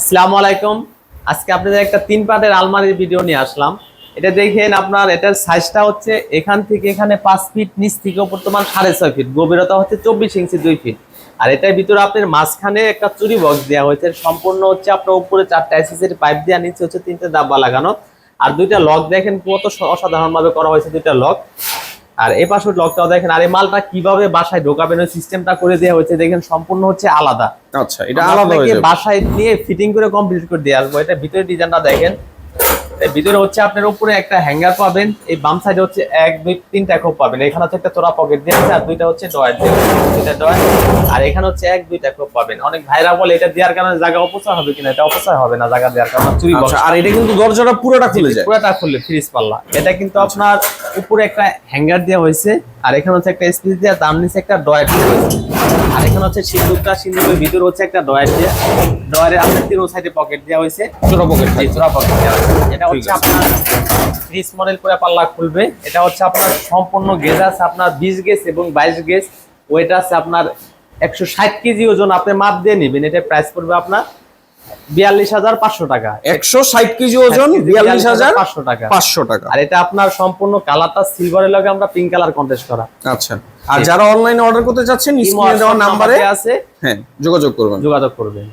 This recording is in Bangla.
আসসালামু আলাইকুম। আজকে আপনাদের একটা 3 পার্টের আলমারির ভিডিও নিয়ে আসলাম। এটা দেখেন, আপনার এটার সাইজটা হচ্ছে এখান থেকে এখানে 5 ফিট, নিচ থেকে উপর তোমার 6.5 ফিট, গভীরতা হচ্ছে 24 ইঞ্চি 2 ফিট। আর এটার ভিতরে আপনার মাঝখানে একটা চুরি বক্স দেওয়া হয়েছে, সম্পূর্ণ হচ্ছে আপনার উপরে 4টা এসএসএর পাইপ দেওয়া, নিচে হচ্ছে 3টে ডাব্বা লাগানো। আর 2টা লক দেখেন কত অসাধারণ ভাবে করা হয়েছে, 2টা লক। আর এই পাশের লকটাও দেখেন। আর এই মালটা কিভাবে বাসায় ঢোকাবেন ওই সিস্টেমটা করে দেওয়া হয়েছে, দেখেন সম্পূর্ণ হচ্ছে আলাদা। আচ্ছা, এটা আলাদা হয়ে যাবে। বাসায় নিয়ে ফিটিং করে কমপ্লিট করে দিয়ে আসবো। এটা ভিতরে ডিজাইনটা দেখেন। এর ভিতরে হচ্ছে আপনার উপরে একটা হ্যাঙ্গার পাবেন, এই বাম সাইডে হচ্ছে 1 2 3টা খোপ পাবেন। এখানে হচ্ছে একটা চোরা পকেট দিয়ে আছে, আর 2টা হচ্ছে ডয়ার দিয়ে, 2টা ডয়ার। আর এখানে হচ্ছে 1 2টা খোপ পাবেন। অনেক ভাইরা বলে এটা দেওয়ার কারণে জায়গা অপচয় হবে কিনা, এটা অপচয় হবে না, জায়গা দেওয়ার কারণে চুরি বক্স। আর এটা কিন্তু দরজাটা পুরোটা খুলে যায়, পুরোটা খুললে ফ্রিজ পাল্লা। এটা কিন্তু আপনার উপরে একটা হ্যাঙ্গার দেওয়া হয়েছে, আর এখানে হচ্ছে একটা স্পেস দেওয়া, তার নিচে একটা ডয়ার দেওয়া হয়েছে। আর এখানে হচ্ছে সিন্দুকের ভিতরে হচ্ছে একটা ডয়ার দেওয়া, ডয়ারে আপনার 3 সাইডে পকেট দেওয়া হয়েছে, ছোট পকেট, চোরা পকেট দেওয়া হয়েছে। এটা হচ্ছে আপনার ফ্রিজ মডেল করে পাল্লা খুলবে। এটা হচ্ছে আপনার সম্পূর্ণ গেজ আছে আপনার 20 গেজ এবং 22 গেজ। ওয়েট আছে আপনার 160 কেজি ওজন। আপনি মাপ দিয়ে নেবেন। এটা প্রাইস পড়বে আপনার 42,500 টাকা। 160 কেজি ওজন, 42,500 টাকা। 500 টাকা। আর এটা আপনার সম্পূর্ণ কালারটা সিলভারের লগে আমরা পিঙ্ক কালার কন্টেস্ট করা। আচ্ছা, আর যারা অনলাইনে অর্ডার করতে চাচ্ছেন স্ক্রিনে দেওয়া নম্বরে আছে, হ্যাঁ যোগাযোগ করবেন।